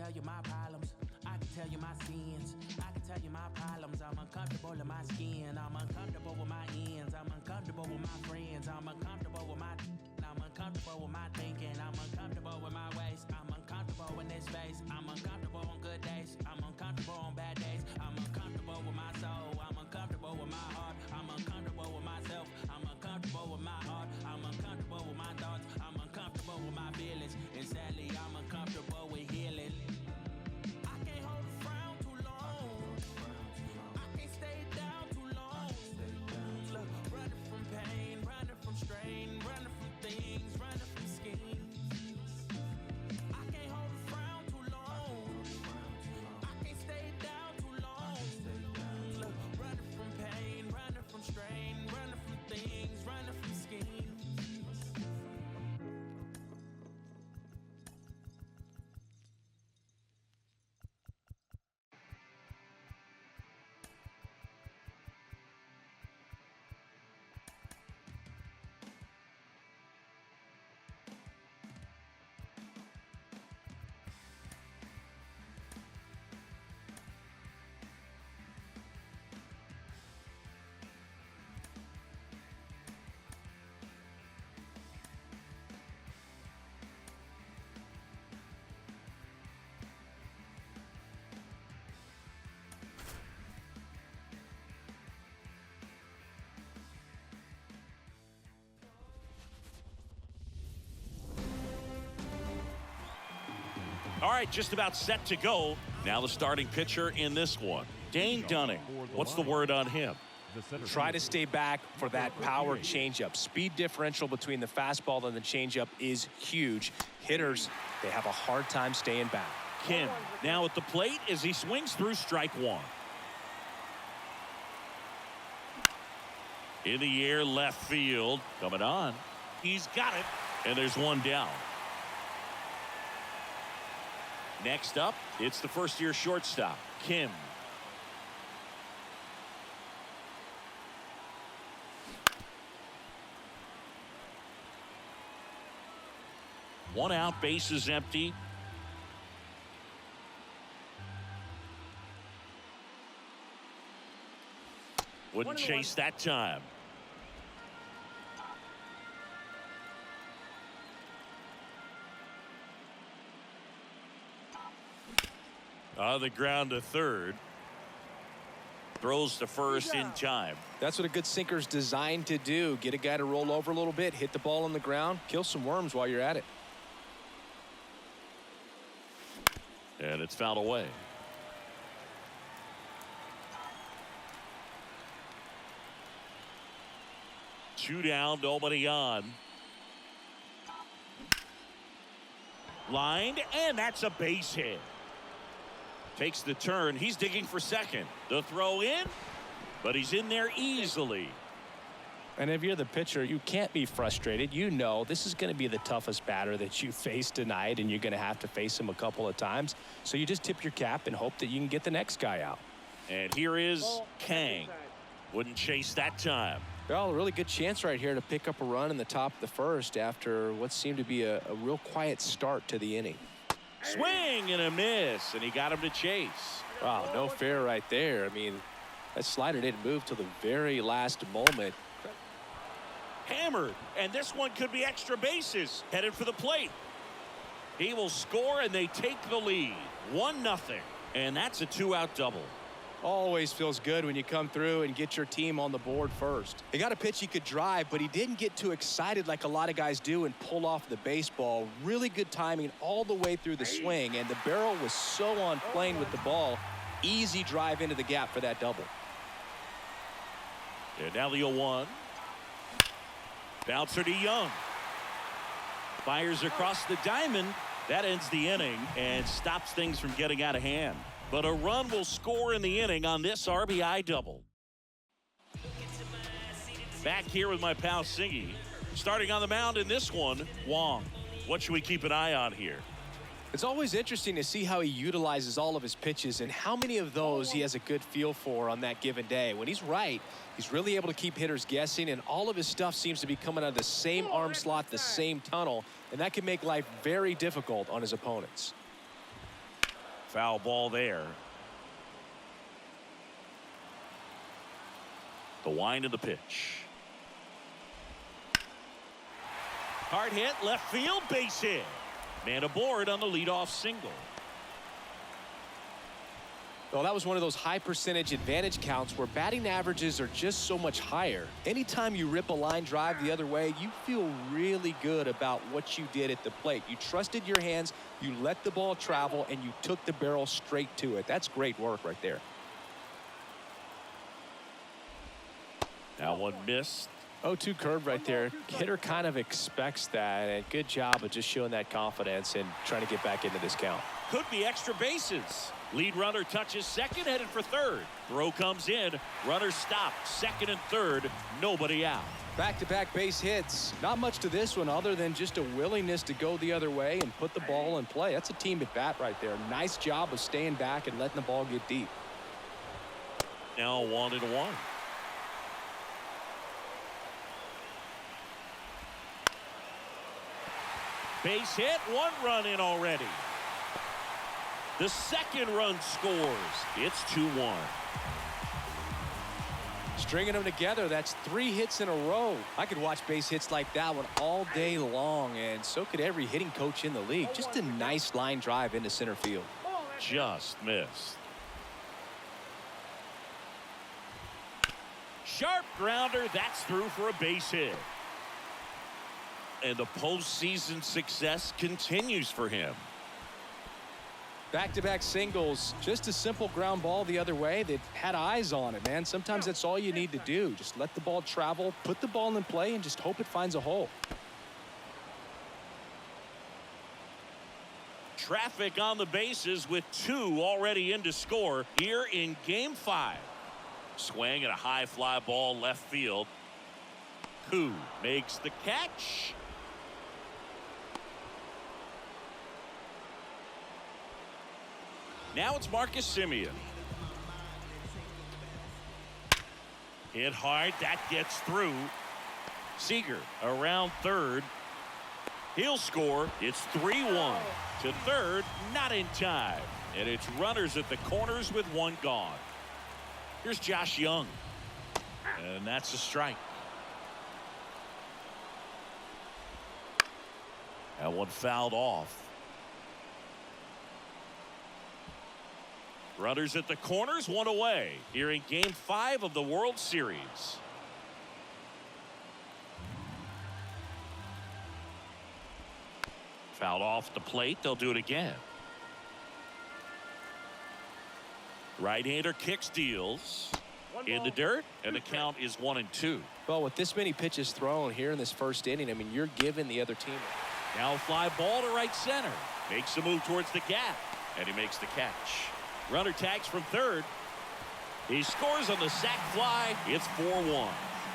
tell you my problems. I can tell you my sins. I can tell you my problems. I'm uncomfortable in my skin. I'm uncomfortable with my ends. I'm uncomfortable with my friends. I'm uncomfortable with my. I'm uncomfortable with my thinking. I'm uncomfortable with my ways. I'm uncomfortable in this space. I'm uncomfortable on good days. I'm uncomfortable on bad days. I'm uncomfortable with my soul. I'm uncomfortable with my heart. I'm uncomfortable with myself. I'm uncomfortable with my heart. I'm uncomfortable with my thoughts. I'm uncomfortable with my feelings. And sadly, I'm uncomfortable with healing. I can't hold a frown too long. I can't stay down too long. Look, running from pain, running from strain, running from things, running from schemes. I can't hold a frown too long. I can't stay down too long. Look, running from pain, running from strain, running from things, running from schemes. All right, just about set to go. Now the starting pitcher in this one, Dane Dunning. What's the word on him? Try to stay back for that power changeup. Speed differential between the fastball and the changeup is huge. Hitters, they have a hard time staying back. Kim now at the plate as he swings through strike one. In the air, left field. Coming on. He's got it. And there's one down. Next up, it's the first-year shortstop, Kim. One out, base is empty. Wouldn't chase that time. On the ground to third. Throws to first in time. That's what a good sinker's designed to do. Get a guy to roll over a little bit, hit the ball on the ground, kill some worms while you're at it. And it's fouled away. Two down, nobody on. Lined, and that's a base hit. Takes the turn. He's digging for second. The throw in, but he's in there easily. And if you're the pitcher, you can't be frustrated. You know this is going to be the toughest batter that you face tonight, and you're going to have to face him a couple of times. So you just tip your cap and hope that you can get the next guy out. And here is Kang. Wouldn't chase that time. Well, a really good chance right here to pick up a run in the top of the first after what seemed to be a real quiet start to the inning. Swing and a miss, and he got him to chase. Wow, no fair right there. I mean, that slider didn't move till the very last moment. Hammered, and this one could be extra bases. Headed for the plate. He will score, and they take the lead. 1-0, and that's a 2-out double. Always feels good when you come through and get your team on the board first. He got a pitch he could drive, but he didn't get too excited like a lot of guys do and pull off the baseball. Really good timing all the way through the swing, and the barrel was so on plane with the ball. Easy drive into the gap for that double. And now the 0-1. Bouncer to Young. Fires across the diamond. That ends the inning and stops things from getting out of hand. But a run will score in the inning on this RBI double. Back here with my pal Singy. Starting on the mound in this one, Wong. What should we keep an eye on here? It's always interesting to see how he utilizes all of his pitches and how many of those he has a good feel for on that given day. When he's right, he's really able to keep hitters guessing, and all of his stuff seems to be coming out of the same arm slot, the same tunnel, and that can make life very difficult on his opponents. Foul ball there. The wind of the pitch. Hard hit, left field, base hit. Man aboard on the leadoff single. Well, that was one of those high percentage advantage counts where batting averages are just so much higher. Anytime you rip a line drive the other way, you feel really good about what you did at the plate. You trusted your hands, you let the ball travel, and you took the barrel straight to it. That's great work right there. Now one missed. 0-2 curve right there. Hitter kind of expects that, and good job of just showing that confidence and trying to get back into this count. Could be extra bases. Lead runner touches second, headed for third. Throw comes in. Runner stopped. Second and third. Nobody out. Back-to-back base hits. Not much to this one other than just a willingness to go the other way and put the ball in play. That's a team at bat right there. Nice job of staying back and letting the ball get deep. Now 1-1. Base hit, 1 run in already. The second run scores. It's 2-1. Stringing them together, that's 3 hits in a row. I could watch base hits like that one all day long, and so could every hitting coach in the league. Just a nice line drive into center field. Just missed. Sharp grounder, that's through for a base hit. And the postseason success continues for him. Back-to-back singles, just a simple ground ball the other way that had eyes on it, man. Sometimes that's all you need to do. Just let the ball travel, put the ball in play, and just hope it finds a hole. Traffic on the bases with 2 already in to score here in Game 5. Swing and a high fly ball left field. Koo makes the catch. Now it's Marcus Semien. Hit hard, that gets through. Seager around third. He'll score. It's 3-1 to third, not in time. And it's runners at the corners with 1 gone. Here's Josh Young. And that's a strike. That one fouled off. Runners at the corners, 1 away here in Game 5 of the World Series. Fouled off the plate. They'll do it again. Right-hander kicks, deals in the dirt, and the count is 1-2. Well, with this many pitches thrown here in this first inning, I mean, you're giving the other team. Now fly ball to right center. Makes a move towards the gap, and he makes the catch. Runner tags from third. He scores on the sac fly. It's 4-1.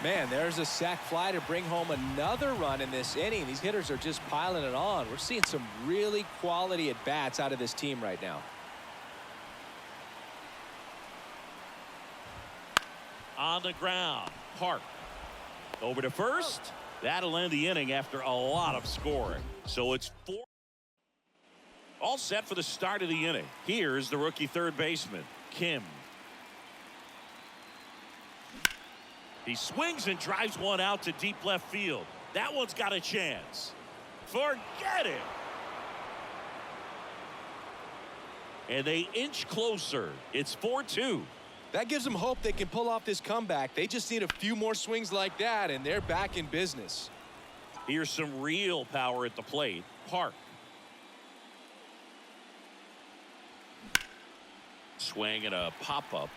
Man, there's a sac fly to bring home another run in this inning. These hitters are just piling it on. We're seeing some really quality at-bats out of this team right now. On the ground, Park. Over to first. That'll end the inning after a lot of scoring. So it's 4. All set for the start of the inning. Here's the rookie third baseman, Kim. He swings and drives one out to deep left field. That one's got a chance. Forget it. And they inch closer. It's 4-2. That gives them hope they can pull off this comeback. They just need a few more swings like that, and they're back in business. Here's some real power at the plate. Park. Swing and a pop-up.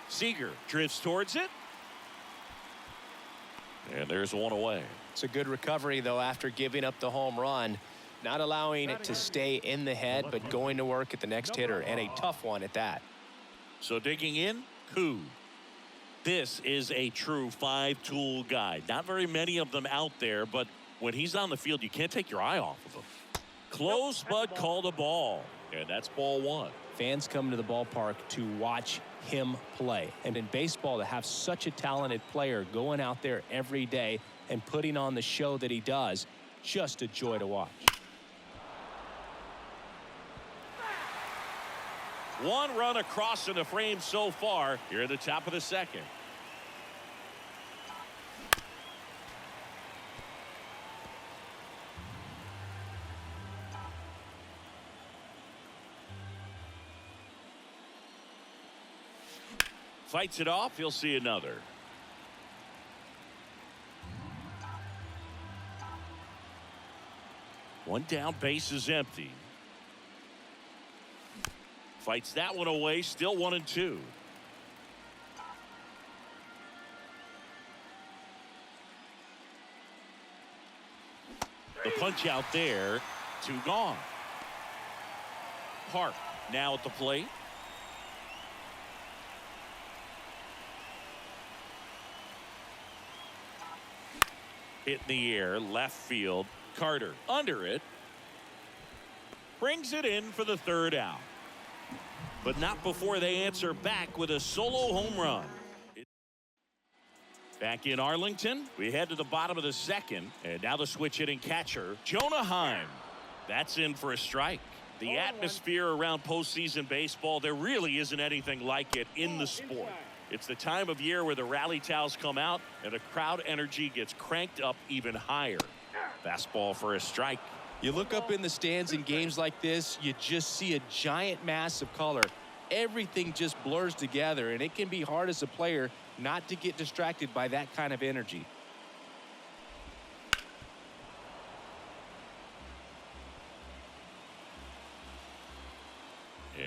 Seager drifts towards it. And there's 1 away. It's a good recovery, though, after giving up the home run. Not allowing it to stay in the head, but going to work at the next hitter, and a tough one at that. So digging in, Koo. This is a true 5-tool guy. Not very many of them out there, but when he's on the field, you can't take your eye off of him. Close, but called a ball. And that's ball 1. Fans come to the ballpark to watch him play. And in baseball, to have such a talented player going out there every day and putting on the show that he does, just a joy to watch. One run across in the frame so far here at the top of the second. Fights it off. He'll see another. One down, base is empty. Fights that one away, still 1-2. The punch out there, 2 gone. Park now at the plate. Hit in the air, left field. Carter under it. Brings it in for the 3rd out. But not before they answer back with a solo home run. Back in Arlington, we head to the bottom of the second, and now the switch hitting catcher, Jonah Heim. That's in for a strike. The atmosphere around postseason baseball, there really isn't anything like it in the sport. It's the time of year where the rally towels come out and the crowd energy gets cranked up even higher. Fastball for a strike. You look up in the stands in games like this, you just see a giant mass of color. Everything just blurs together, and it can be hard as a player not to get distracted by that kind of energy.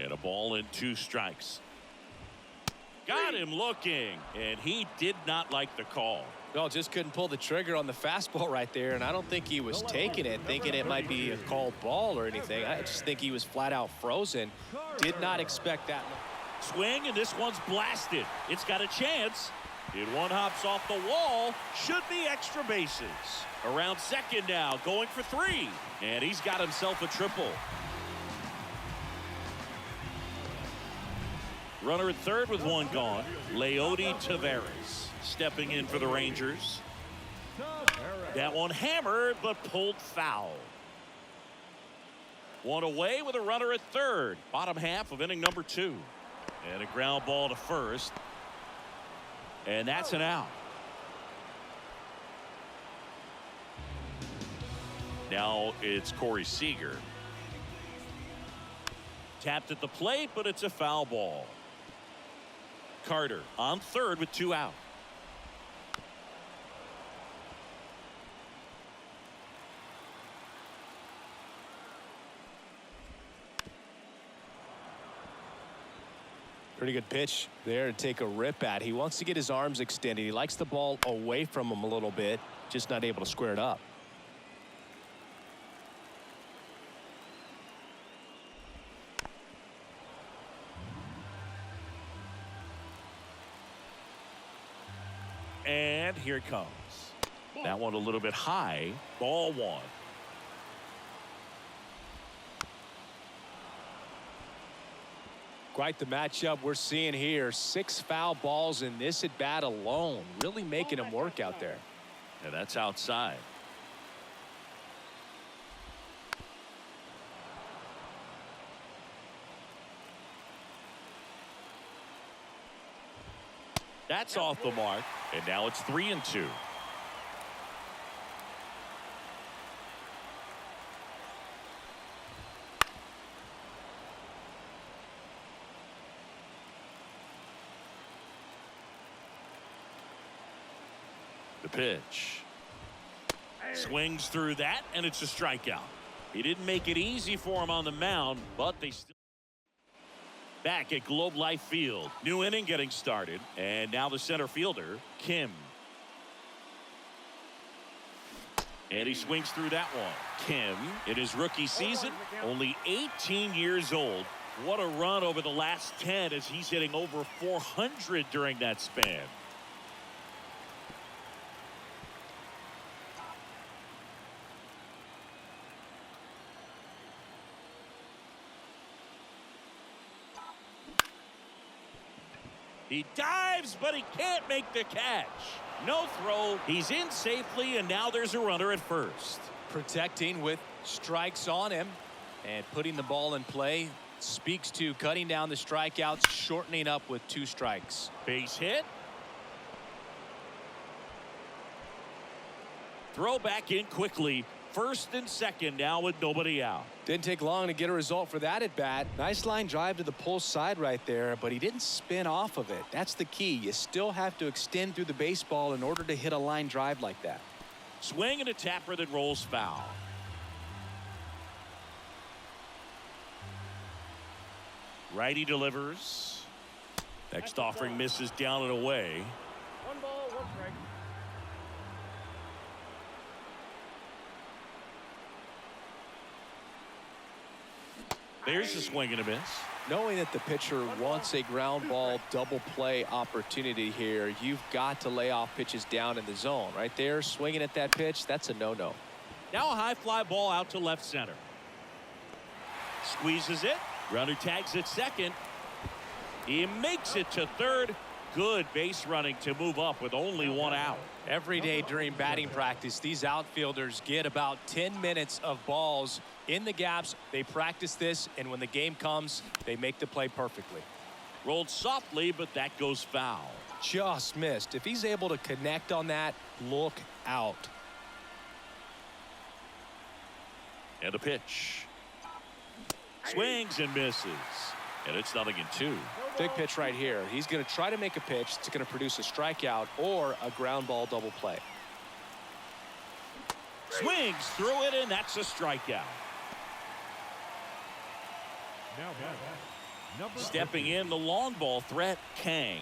And a ball and 2 strikes. Got him looking, and he did not like the call. Well, just couldn't pull the trigger on the fastball right there, and I don't think he was taking it, thinking it might be a called ball or anything. I just think he was flat out frozen. Did not expect that. Swing, and this one's blasted. It's got a chance. It one hops off the wall. Should be extra bases. Around second now, going for 3. And he's got himself a triple. Runner at third with 1 gone. Leody Taveras stepping in for the Rangers. That one hammered, but pulled foul. 1 away with a runner at third. Bottom half of inning number 2. And a ground ball to first. And that's an out. Now it's Corey Seager. Tapped at the plate, but it's a foul ball. Carter on third with 2 out. Pretty good pitch there to take a rip at. He wants to get his arms extended. He likes the ball away from him a little bit, just not able to square it up. And here it comes. That one a little bit high. Ball 1. Quite the matchup we're seeing here. 6 foul balls in this at bat alone. Really making him work out there. Yeah, that's outside. That's off the mark. And now it's 3-2. The pitch. Swings through that, and it's a strikeout. He didn't make it easy for him on the mound, but they still. Back at Globe Life Field. New inning getting started. And now the center fielder, Kim. And he swings through that one. Kim, in his rookie season, only 18 years old. What a run over the last 10 as he's hitting over 400 during that span. He dives, but he can't make the catch. No throw. He's in safely, and now there's a runner at first. Protecting with strikes on him. And putting the ball in play speaks to cutting down the strikeouts, shortening up with 2 strikes. Base hit. Throw back in quickly. First and second now with nobody out. Didn't take long to get a result for that at bat. Nice line drive to the pull side right there, but he didn't spin off of it. That's the key. You still have to extend through the baseball in order to hit a line drive like that. Swing and a tapper that rolls foul. Righty delivers. Next offering misses down and away. 1 ball, 1 strike. There's a swing and a miss. Knowing that the pitcher wants a ground ball double play opportunity here, you've got to lay off pitches down in the zone. Right there, swinging at that pitch, that's a no-no. Now a high fly ball out to left center. Squeezes it. Runner tags at second. He makes it to third. Good base running to move up with only 1 out. Every day during batting practice, these outfielders get about 10 minutes of balls in the gaps. They practice this, and when the game comes, they make the play perfectly. Rolled softly, but that goes foul. Just missed. If he's able to connect on that, look out. And a pitch. Swings and misses. And it's 0-2. Big pitch right here. He's going to try to make a pitch that's going to produce a strikeout or a ground ball double play. Swings through it, and that's a strikeout. Stepping in, the long ball threat, Kang.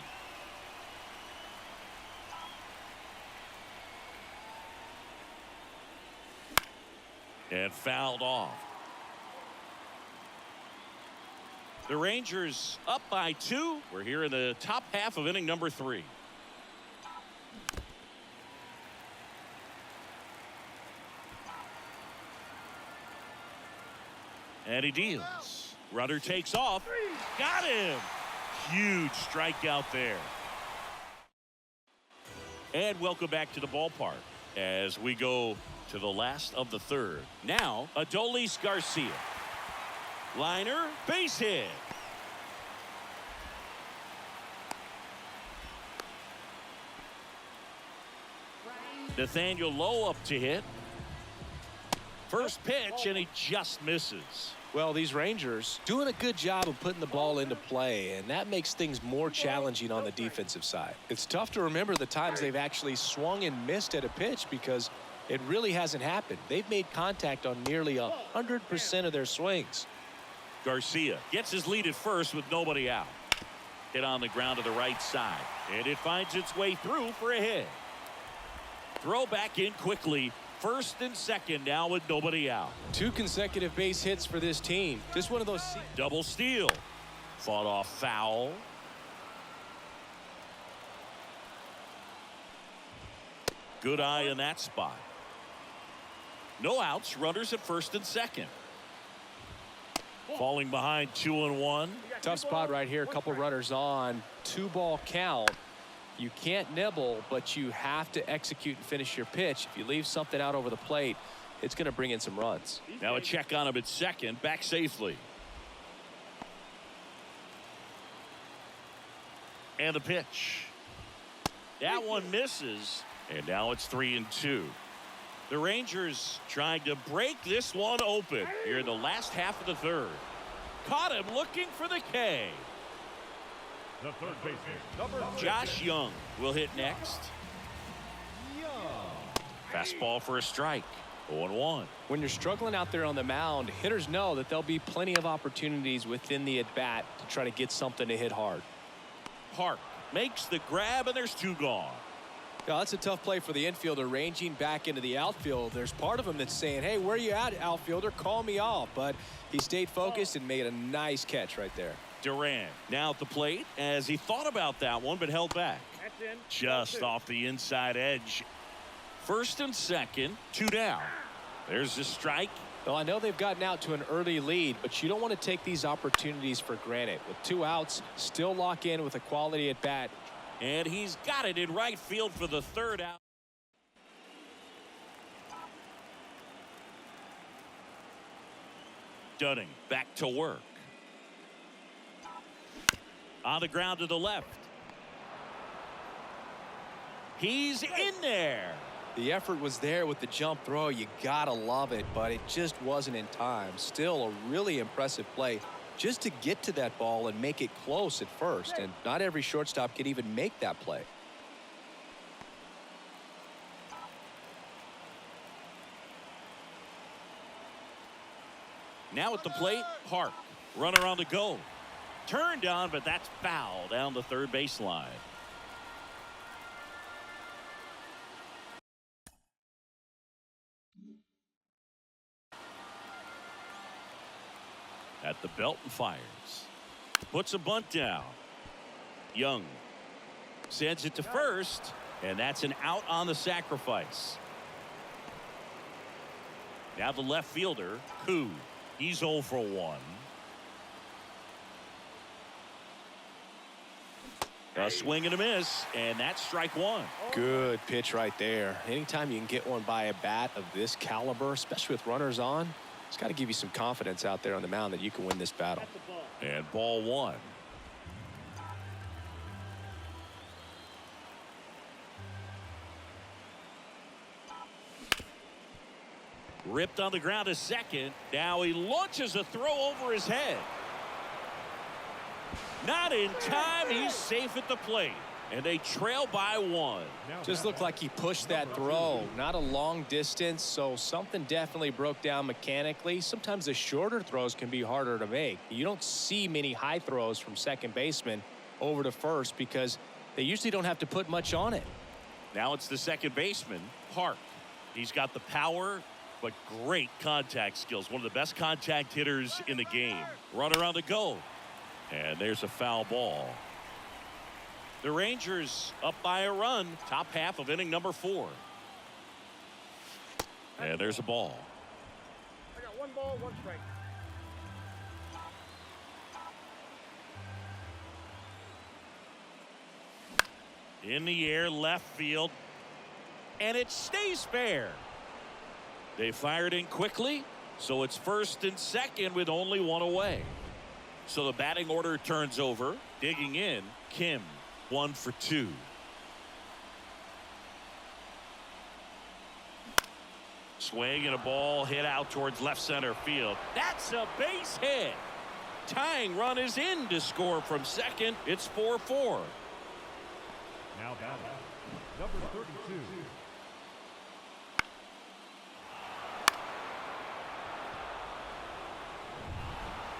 And fouled off. The Rangers up by 2. We're here in the top half of inning number 3. And he deals. Runner takes off. Got him. Huge strikeout there. And welcome back to the ballpark as we go to the last of the third. Now, Adolis Garcia. Liner, base hit. Nathaniel Lowe up to hit. First pitch, and he just misses. Well, these Rangers doing a good job of putting the ball into play, and that makes things more challenging on the defensive side. It's tough to remember the times they've actually swung and missed at a pitch because it really hasn't happened. They've made contact on nearly 100% of their swings. Garcia gets his lead at first with nobody out. Hit on the ground to the right side, and it finds its way through for a hit. Throw back in quickly. First and second now with nobody out. 2 consecutive base hits for this team. Just one of those. Double steal. Fought off foul. Good eye in that spot. No outs. Runners at first and second. Falling behind 2-1. Tough spot right here. A couple runners on. 2-ball count. You can't nibble, but you have to execute and finish your pitch. If you leave something out over the plate, it's going to bring in some runs. Now a check on him at second. Back safely. And a pitch. That one misses. And now it's 3-2. The Rangers trying to break this one open here in the last half of the third. Caught him looking for the K. The third baseman, Josh Young will hit next. Fastball for a strike. 0-1. When you're struggling out there on the mound, hitters know that there'll be plenty of opportunities within the at-bat to try to get something to hit hard. Park makes the grab, and there's 2 gone. Yeah, that's a tough play for the infielder ranging back into the outfield. There's part of him that's saying, hey, where you at, outfielder? Call me off. But he stayed focused and made a nice catch right there. Duran now at the plate as he thought about that one but held back. Just off the inside edge. First and second, 2 down. There's the strike. Well, I know they've gotten out to an early lead, but you don't want to take these opportunities for granted. With 2 outs, still lock in with a quality at bat. And he's got it in right field for the 3rd out. Dunning back to work. On the ground to the left. He's in there. The effort was there with the jump throw. You gotta love it, but it just wasn't in time. Still a really impressive play just to get to that ball and make it close at first. And not every shortstop can even make that play. Now at the plate, Hart. Runner on the go. Turned on, but that's foul down the third baseline. At the belt and fires. Puts a bunt down. Young sends it to first, and that's an out on the sacrifice. Now the left fielder, Koo. He's 0 for 1. A swing and a miss, and that's strike one. Good pitch right there. Anytime you can get one by a bat of this caliber, especially with runners on, it's got to give you some confidence out there on the mound that you can win this battle. And ball one. Ripped on the ground to second. Now he launches a throw over his head. Not in time. He's safe at the plate. And they trail by 1. Just looked like he pushed that throw. Not a long distance, so something definitely broke down mechanically. Sometimes the shorter throws can be harder to make. You don't see many high throws from second baseman over to first because they usually don't have to put much on it. Now it's the second baseman, Hart. He's got the power, but great contact skills. One of the best contact hitters in the game. Runner on the go. And there's a foul ball. The Rangers up by a run. Top half of inning number 4. And there's a ball. I got 1 ball, 1 strike. In the air, left field. And it stays fair. They fired in quickly, so it's first and second with only 1 away. So the batting order turns over. Digging in, Kim, 1 for 2. Swing and a ball hit out towards left center field. That's a base hit. Tying run is in to score from second. It's 4-4. Now batting, number 32.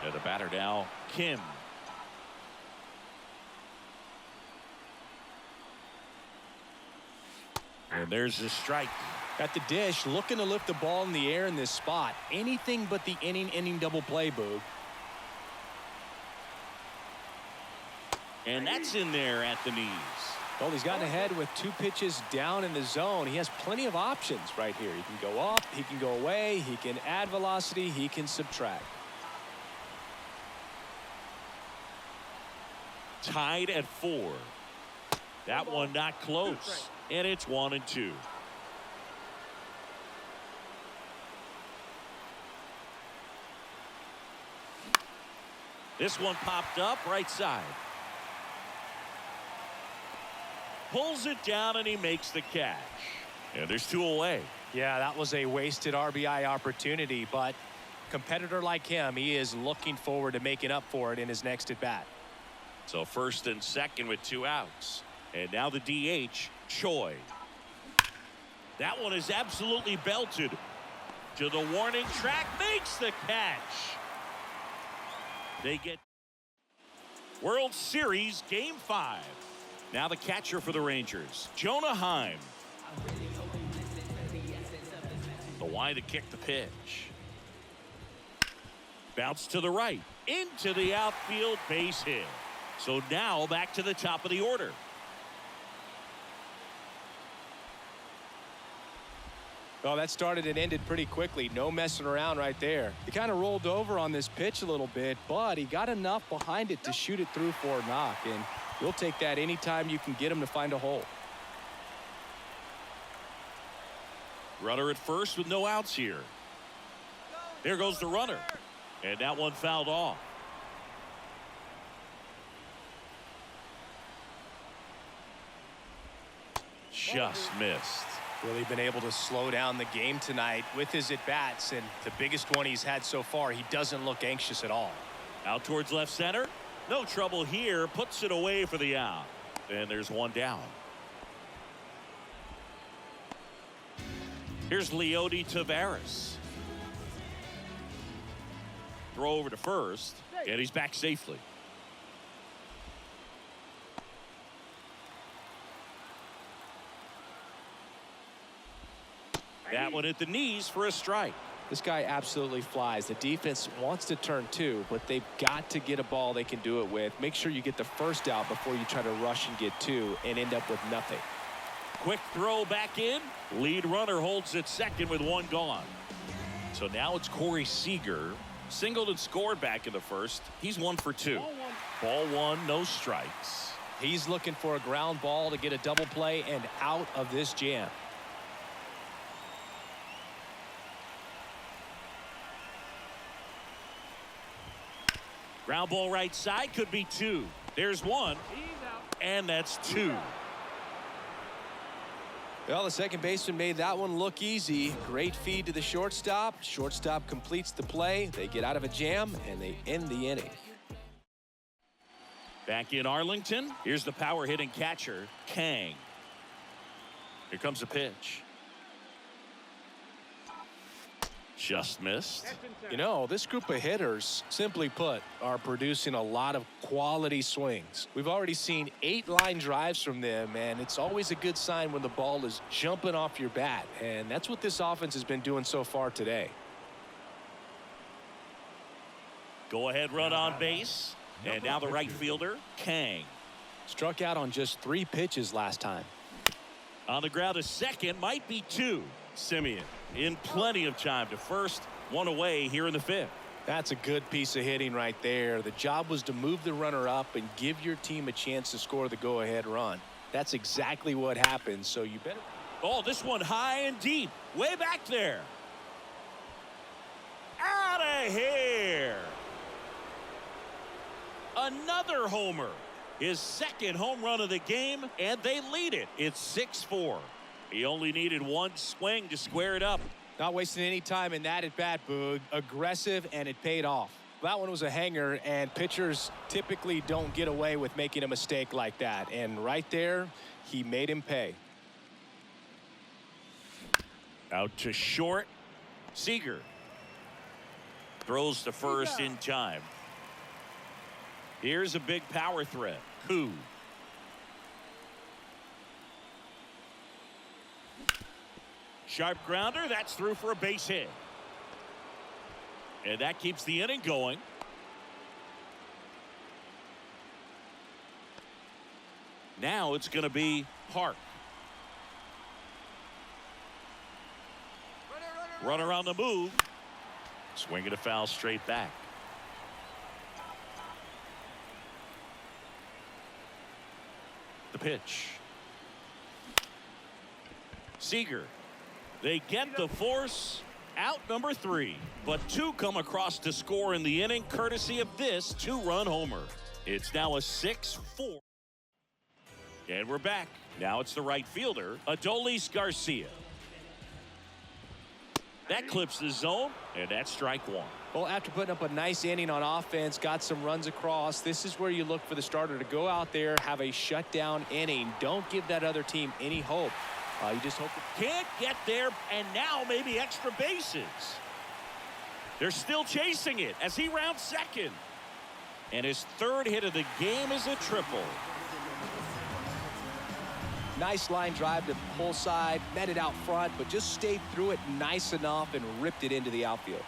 And the batter now, Kim. And there's the strike. At the dish, looking to lift the ball in the air in this spot. Anything but the inning double play, Boog. And that's in there at the knees. Well, he's gotten ahead with 2 pitches down in the zone. He has plenty of options right here. He can go up, he can go away, he can add velocity, he can subtract. Tied at 4. That one not close. And it's 1-2. This one popped up right side. Pulls it down and he makes the catch. And there's 2 away. Yeah, that was a wasted RBI opportunity, but competitor like him, he is looking forward to making up for it in his next at bat. So first and second with 2 outs. And now the DH, Choi. That one is absolutely belted to the warning track, makes the catch. They get World Series Game 5. Now the catcher for the Rangers, Jonah Heim. The wind to kick the pitch. Bounce to the right, into the outfield, base hit. So now back to the top of the order. Well, that started and ended pretty quickly. No messing around right there. He kind of rolled over on this pitch a little bit, but he got enough behind it to shoot it through for a knock. And you'll take that anytime you can get him to find a hole. Runner at first with no outs here. There goes the runner. And that one fouled off. Just missed. Really been able to slow down the game tonight with his at-bats, and the biggest one he's had so far. He doesn't look anxious at all. Out towards left center. No trouble here. Puts it away for the out. And there's one down. Here's Leody Taveras. Throw over to first, and he's back safely. That one at the knees for a strike. This guy absolutely flies. The defense wants to turn two, but they've got to get a ball they can do it with. Make sure you get the first out before you try to rush and get two and end up with nothing. Quick throw back in. Lead runner holds it second with one gone. So now it's Corey Seager. Singled and scored back in the first. He's 1 for 2. Ball one, no strikes. He's looking for a ground ball to get a double play and out of this jam. Ground ball right side, could be two. There's one, and that's two. Well, the second baseman made that one look easy. Great feed to the shortstop. Shortstop completes the play. They get out of a jam, and they end the inning. Back in Arlington, here's the power hitting catcher, Kang. Here comes a pitch. Just missed. You know, this group of hitters, simply put, are producing a lot of quality swings. We've already seen 8 line drives from them, and it's always a good sign when the ball is jumping off your bat, and that's what this offense has been doing so far today. Go ahead run on base, and now the right fielder, Kang. Struck out on just 3 pitches last time. On the ground to second, might be 2. Simeon in plenty of time to first, 1 away here in the 5th. That's a good piece of hitting right there. The job was to move the runner up and give your team a chance to score the go-ahead run. That's exactly what happened, so you better. Oh, this one high and deep, way back there. Out of here. Another homer. His second home run of the game, and they lead it. It's 6-4. He only needed 1 swing to square it up. Not wasting any time in that at-bat, Boog. Aggressive, and it paid off. That one was a hanger, and pitchers typically don't get away with making a mistake like that. And right there, he made him pay. Out to short. Seager throws to first in time. Here's a big power threat. Koo. Sharp grounder, that's through for a base hit. And that keeps the inning going. Now it's going to be Park. Runner on the move. Swinging a foul straight back. The pitch. Seager. They get the force. Out number 3. But 2 come across to score in the inning courtesy of this 2-run homer. It's now a 6-4. And we're back. Now it's the right fielder, Adolis Garcia. That clips the zone, and that's strike 1. Well, after putting up a nice inning on offense, got some runs across, this is where you look for the starter to go out there, have a shutdown inning. Don't give that other team any hope. You just hope can't get there, and now maybe extra bases. They're still chasing it as he rounds second. And his 3rd hit of the game is a triple. Nice line drive to the pull side, met it out front, but just stayed through it nice enough and ripped it into the outfield.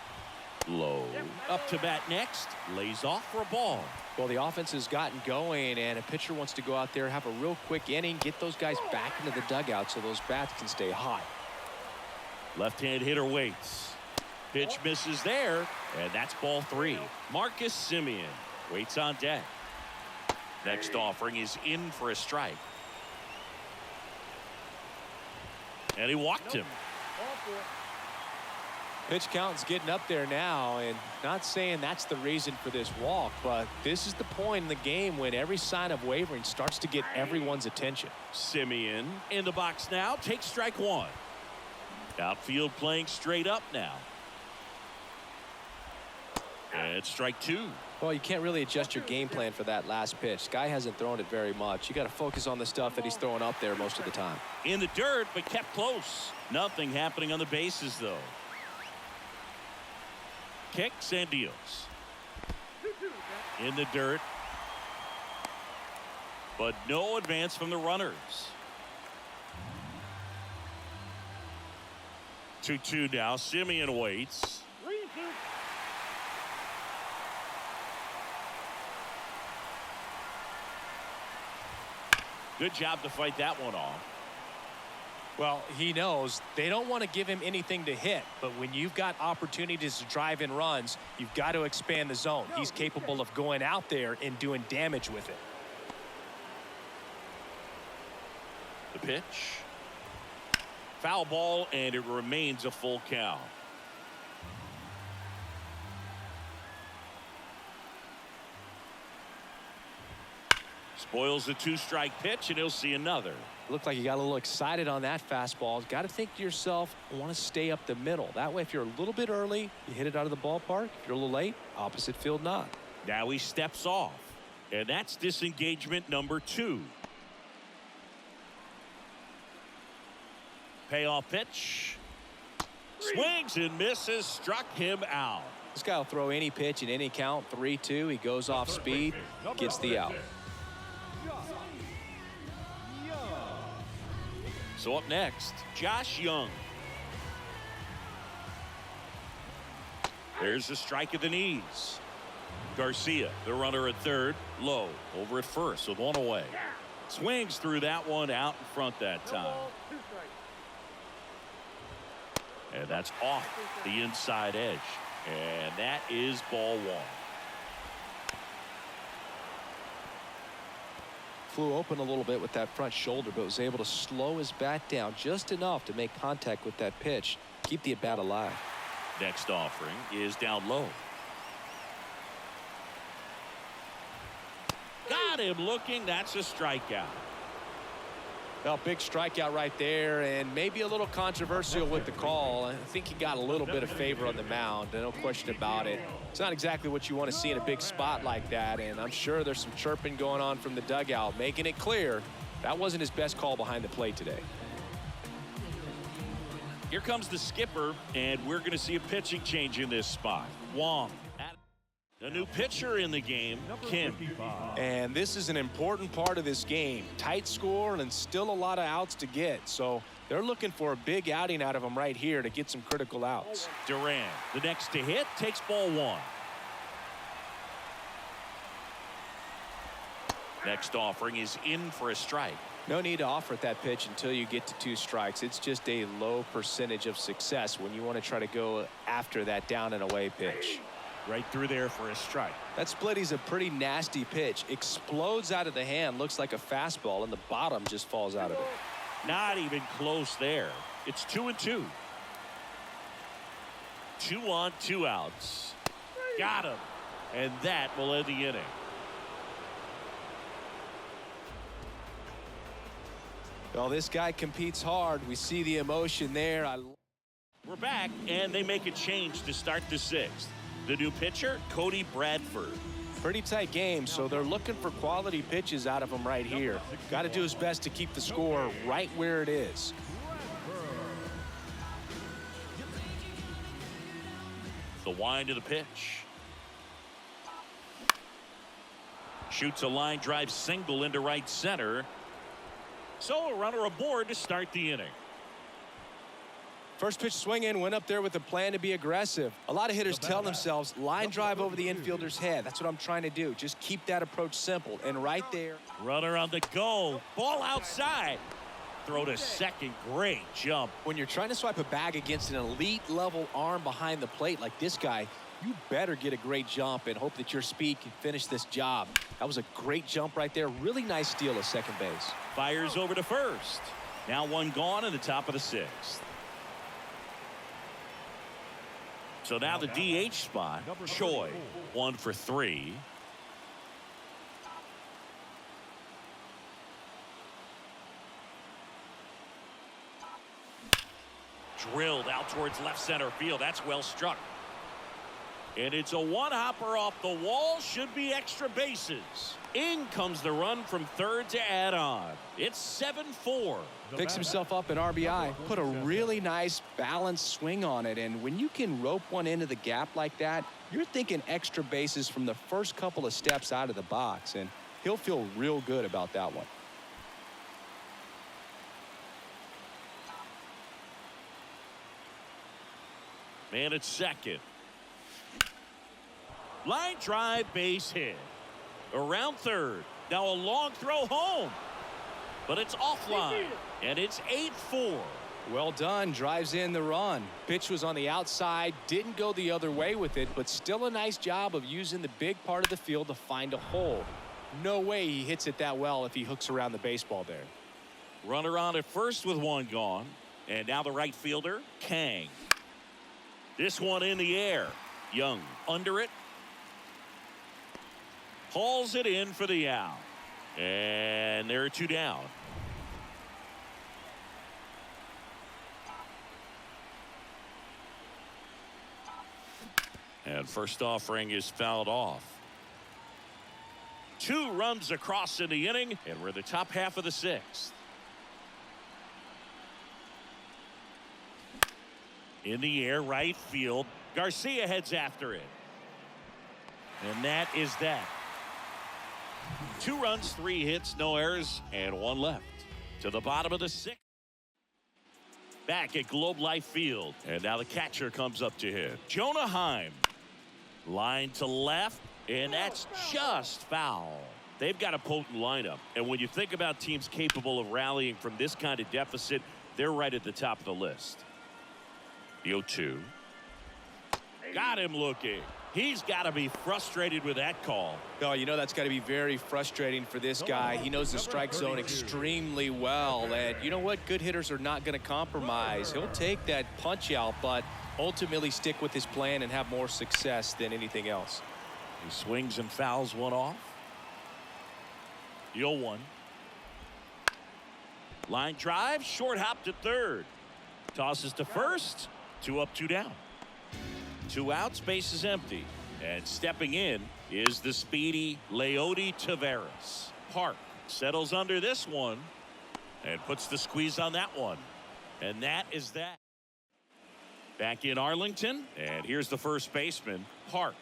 Low. Up to bat next. Lays off for a ball. Well, the offense has gotten going, and a pitcher wants to go out there, have a real quick inning, get those guys back into the dugout so those bats can stay hot. Left-hand hitter waits. Pitch misses there, and that's ball 3. Marcus Simeon waits on deck. Next offering is in for a strike. And he walked him. Pitch count's getting up there now, and not saying that's the reason for this walk, but this is the point in the game when every sign of wavering starts to get everyone's attention. Simeon in the box now, takes strike one. Outfield playing straight up now. And strike two. Well, you can't really adjust your game plan for that last pitch. Guy hasn't thrown it very much. You got to focus on the stuff that he's throwing up there most of the time. In the dirt, but kept close. Nothing happening on the bases, though. Kicks and deals. In the dirt. But no advance from the runners. 2-2 now. Simeon waits. Good job to fight that one off. Well, he knows they don't want to give him anything to hit, but when you've got opportunities to drive in runs, you've got to expand the zone. He's capable of going out there and doing damage with it. The pitch. Foul ball, and it remains a full count. Spoils the two-strike pitch, and he'll see another. Looked like you got a little excited on that fastball. Got to think to yourself, I want to stay up the middle. That way, if you're a little bit early, you hit it out of the ballpark. If you're a little late, opposite field not. Now he steps off, and that's disengagement number 2. Payoff pitch. Swings and misses, struck him out. This guy will throw any pitch in any count. 3-2. He goes off speed, gets the out. So up next, Josh Young. There's the strike of the knees. Garcia, the runner at third, low, over at first with one away. Swings through that one out in front that time. And that's off the inside edge. And that is ball one. Flew open a little bit with that front shoulder, but was able to slow his bat down just enough to make contact with that pitch. Keep the at-bat alive. Next offering is down low. Got him looking. That's a strikeout. Well, big strikeout right there, and maybe a little controversial with the call. I think he got a little bit of favor on the mound, no question about it. It's not exactly what you want to see in a big spot like that, and I'm sure there's some chirping going on from the dugout, making it clear that wasn't his best call behind the plate today. Here comes the skipper, and we're going to see a pitching change in this spot. Wong. A new pitcher in the game, Kim. And this is an important part of this game. Tight score and still a lot of outs to get. So they're looking for a big outing out of him right here to get some critical outs. Duran, the next to hit, takes ball one. Next offering is in for a strike. No need to offer that pitch until you get to 2 strikes. It's just a low percentage of success when you want to try to go after that down and away pitch. Right through there for a strike. That splitty's a pretty nasty pitch. Explodes out of the hand, looks like a fastball, and the bottom just falls out of it. Not even close there. It's 2-2. 2 on, 2 outs. Got him. And that will end the inning. Well, this guy competes hard. We see the emotion there. We're back, and they make a change to start the 6th. The new pitcher, Cody Bradford. Pretty tight game, so they're looking for quality pitches out of him right here. Got to do his best to keep the score right where it is. The wind of the pitch. Shoots a line drive single into right center. So a runner aboard to start the inning. First pitch swinging, went up there with a plan to be aggressive. A lot of hitters tell themselves, line drive over the infielder's head. That's what I'm trying to do. Just keep that approach simple. And right there. Runner on the go. Ball outside. Throw to second. Great jump. When you're trying to swipe a bag against an elite level arm behind the plate like this guy, you better get a great jump and hope that your speed can finish this job. That was a great jump right there. Really nice steal at second base. Fires over to first. Now one gone in the top of the 6th. So now the DH spot, Choi, 1 for 3. Drilled out towards left center field. That's well struck. And it's a one-hopper off the wall. Should be extra bases. In comes the run from third to add on. It's 7-4. Picks himself up an RBI. Put a really nice balanced swing on it. And when you can rope one into the gap like that, you're thinking extra bases from the first couple of steps out of the box. And he'll feel real good about that one. Man at second. Line drive, base hit. Around third. Now a long throw home. But it's offline. And it's 8-4. Well done. Drives in the run. Pitch was on the outside. Didn't go the other way with it. But still a nice job of using the big part of the field to find a hole. No way he hits it that well if he hooks around the baseball there. Runner on at first with one gone. And now the right fielder, Kang. This one in the air. Young under it. Hauls it in for the out. And there are 2 down. And first offering is fouled off. 2 runs across in the inning, and we're in the top half of the 6th. In the air, right field. Garcia heads after it. And that is that. 2 runs, 3 hits, no errors, and 1 left. To the bottom of the 6th. Back at Globe Life Field. And now the catcher comes up to hit. Jonah Heim. Line to left, and that's just foul. They've got a potent lineup. And when you think about teams capable of rallying from this kind of deficit, they're right at the top of the list. The 0-2. Got him looking. He's got to be frustrated with that call. Oh, you know that's got to be very frustrating for this guy. He knows the strike zone extremely well. And you know what? Good hitters are not going to compromise. He'll take that punch out, but ultimately stick with his plan and have more success than anything else. He swings and fouls one off. The 0-1. Line drive, short hop to third. Tosses to first. 2 up, 2 down. 2 outs, base is empty. And stepping in is the speedy Leody Taveras. Park settles under this one and puts the squeeze on that one. And that is that. Back in Arlington, and here's the first baseman, Park.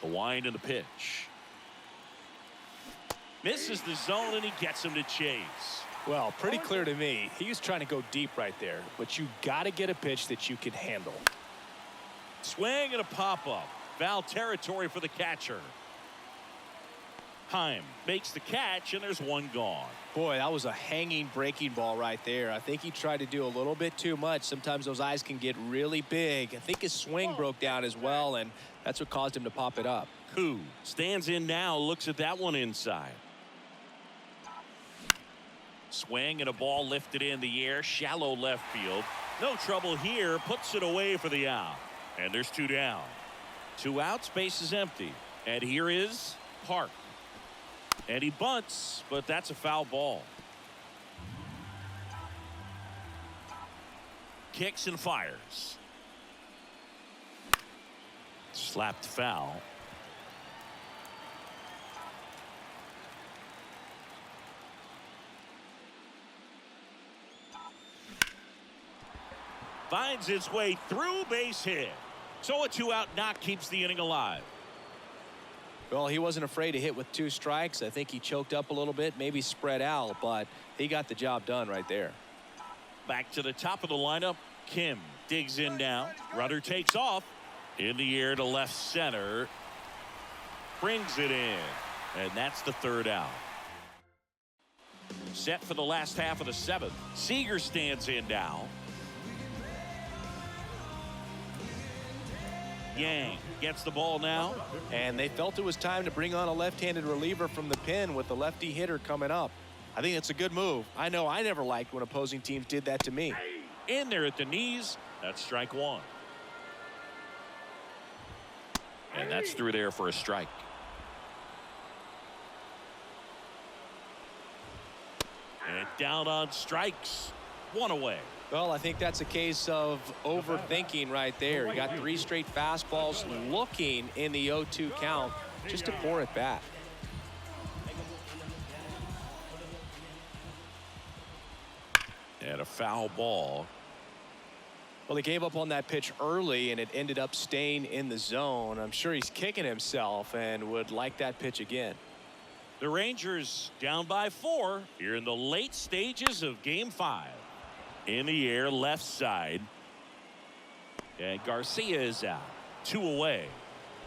The wind and the pitch. Misses the zone, and he gets him to chase. Well, pretty clear to me. He was trying to go deep right there, but you got to get a pitch that you can handle. Swing and a pop-up. Foul territory for the catcher. Heim makes the catch, and there's 1 gone. Boy, that was a hanging breaking ball right there. I think he tried to do a little bit too much. Sometimes those eyes can get really big. I think his swing broke down as well, and that's what caused him to pop it up. Koo stands in now, looks at that one inside. Swing and a ball lifted in the air, shallow left field. No trouble here, puts it away for the out. And there's 2 down. 2 outs, base is empty. And here is Park. And he bunts, but that's a foul ball. Kicks and fires. Slapped foul. Finds its way through, base hit. So a 2-out knock keeps the inning alive. Well, he wasn't afraid to hit with 2 strikes. I think he choked up a little bit, maybe spread out, but he got the job done right there. Back to the top of the lineup. Kim digs in now. Runner takes off. In the air to left center. Brings it in. And that's the 3rd out. Set for the last half of the 7th. Seager stands in now. Yang gets the ball now. And they felt it was time to bring on a left-handed reliever from the pen with the lefty hitter coming up. I think it's a good move. I know I never liked when opposing teams did that to me. In there at the knees. That's strike one. And that's through there for a strike. And down on strikes. One away. Well, I think that's a case of overthinking right there. You got 3 straight fastballs looking in the 0-2 count just to pour it back. And a foul ball. Well, he gave up on that pitch early, and it ended up staying in the zone. I'm sure he's kicking himself and would like that pitch again. The Rangers down by 4 here in the late stages of Game 5. In the air, left side. And Garcia is out. 2 away.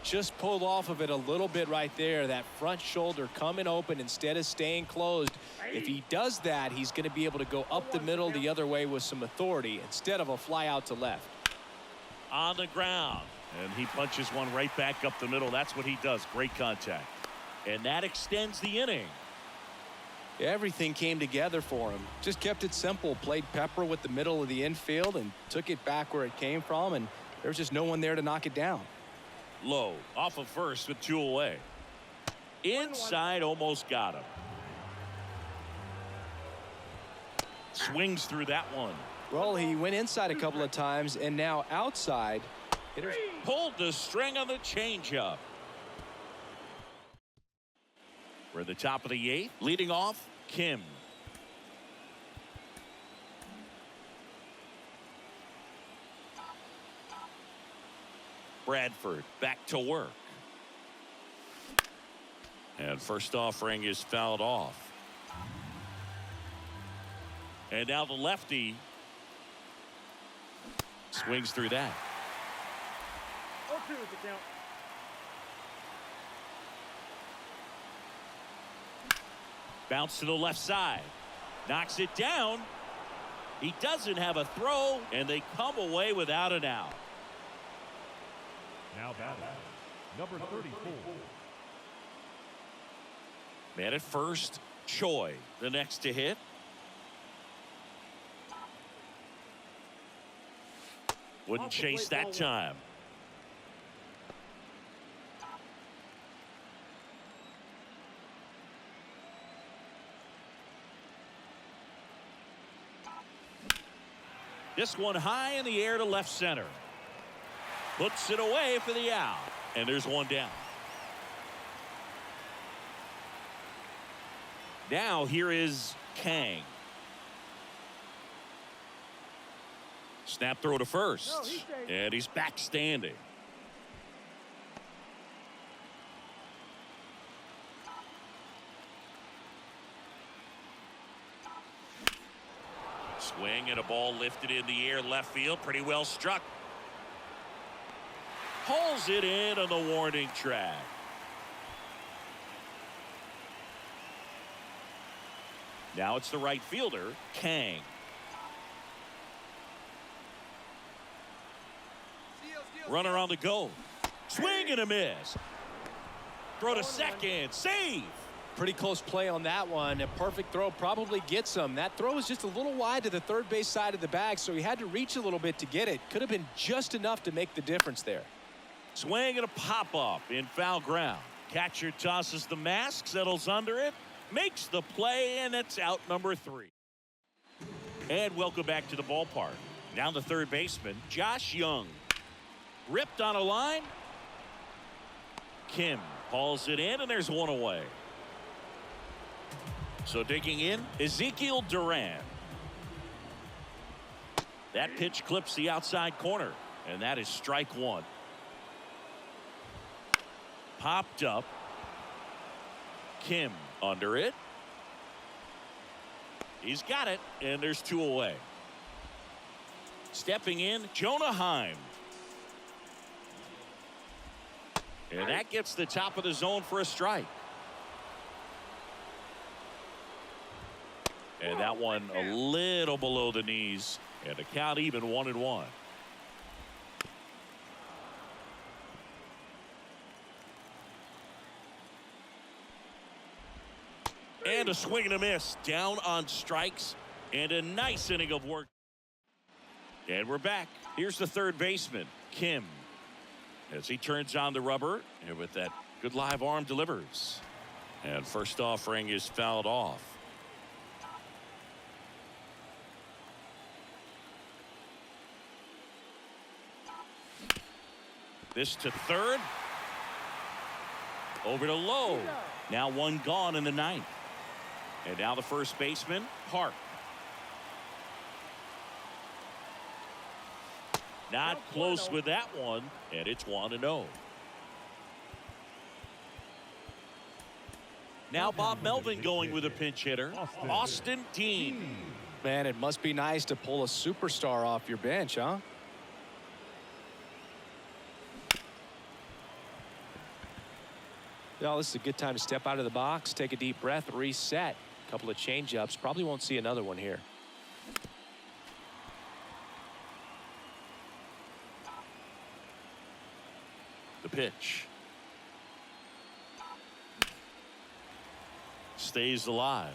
Just pulled off of it a little bit right there. That front shoulder coming open instead of staying closed. If he does that, he's going to be able to go up the middle the other way with some authority instead of a fly out to left. On the ground. And he punches one right back up the middle. That's what he does. Great contact. And that extends the inning. Everything came together for him. Just kept it simple. Played pepper with the middle of the infield and took it back where it came from. And there was just no one there to knock it down. Low off of first with 2 away. Inside, almost got him. Swings through that one. Well, he went inside a couple of times and now outside. Hitters pulled the string on the changeup. We're at the top of the 8th. Leading off, Kim. Bradford back to work. And first offering is fouled off. And now the lefty swings through that. 0-2 is the count. Bounce to the left side. Knocks it down. He doesn't have a throw, and they come away without an out. Now batting, number 34. Man at first, Choi, the next to hit. Wouldn't chase that time. This one high in the air to left center. Puts it away for the out. And there's one down. Now here is Kang. Snap throw to first. And he's back standing. Swing and a ball lifted in the air left field. Pretty well struck. Pulls it in on the warning track. Now it's the right fielder, Kang. Runner on the go. Swing and a miss. Throw to second. Save. Pretty close play on that one. A perfect throw probably gets him. That throw was just a little wide to the third base side of the bag, so he had to reach a little bit to get it. Could have been just enough to make the difference there. Swing and a pop up in foul ground. Catcher tosses the mask, settles under it, makes the play, and it's out number 3. And welcome back to the ballpark. Down the third baseman, Josh Young. Ripped on a line. Kim hauls it in, and there's one away. So digging in, Ezekiel Duran. That pitch clips the outside corner, and that is strike 1. Popped up. Kim under it. He's got it, and there's 2 away. Stepping in, Jonah Heim. And that gets the top of the zone for a strike. And that one a little below the knees. And the count even 1-1. And a swing and a miss. Down on strikes. And a nice inning of work. And we're back. Here's the third baseman, Kim. As he turns on the rubber. And with that good live arm delivers. And first offering is fouled off. This to third. Over to low. Now one gone in the ninth. And now the first baseman, Park. Not close with that one. And it's 1-0. Now Bob Melvin going with a pinch hitter, Austin Dean. Man, it must be nice to pull a superstar off your bench, huh? Well, this is a good time to step out of the box, take a deep breath, reset. A couple of change-ups. Probably won't see another one here. The pitch. Stays alive.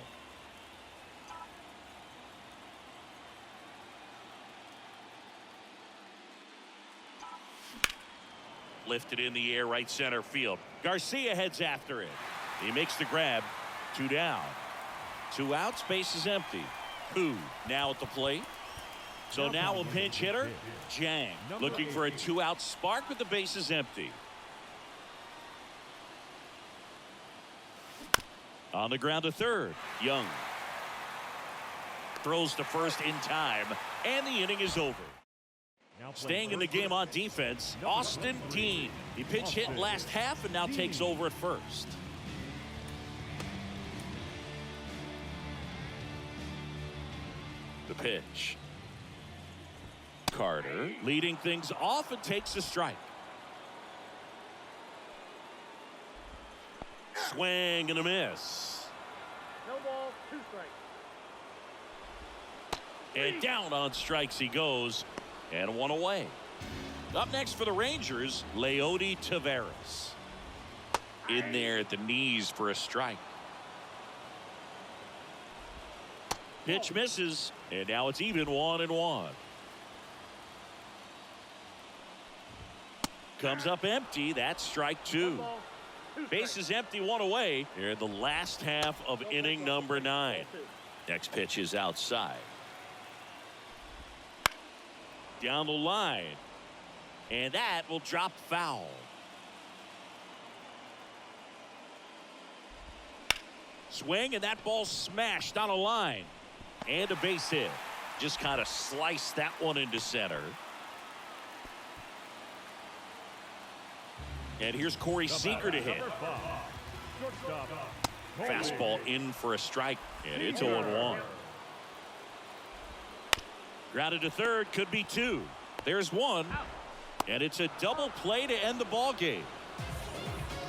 Lifted in the air, right center field. Garcia heads after it. He makes the grab. 2 down. 2 outs, base is empty. Who now at the plate? So now a pinch hitter, Jang, looking for a 2-out spark with the bases empty. On the ground to third, Young. Throws to first in time, and the inning is over. Staying in the game on defense, Austin Dean. He pinch hit last half and now takes over at first. The pitch. Carter leading things off and takes a strike. Swing and a miss. No ball, 2 strikes. And down on strikes he goes. And 1 away. Up next for the Rangers, Leody Taveras. In there at the knees for a strike. Pitch misses. And now it's even 1-1. Comes up empty. That's strike 2. Base is empty, 1 away. Here in the last half of inning number 9. Next pitch is outside. Down the line. And that will drop foul. Swing, and that ball smashed on a line. And a base hit. Just kind of sliced that one into center. And here's Corey Seager to hit. Fastball in for a strike. And it's 0-1. Grounded to third, could be 2. There's 1. And it's a double play to end the ball game.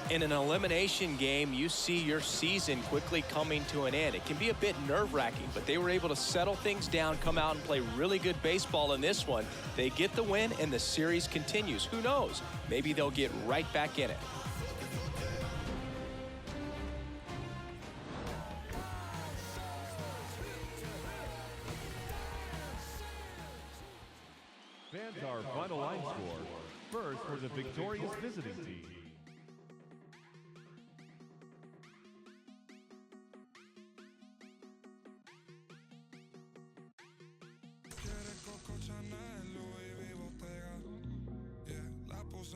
In an elimination game, you see your season quickly coming to an end. It can be a bit nerve-wracking, but they were able to settle things down, come out and play really good baseball in this one. They get the win, and the series continues. Who knows? Maybe they'll get right back in it. Fans our final line score. First for the victorious visiting team. Quiere Coco Chanel, Louis V, Bottega. Yeah, la puse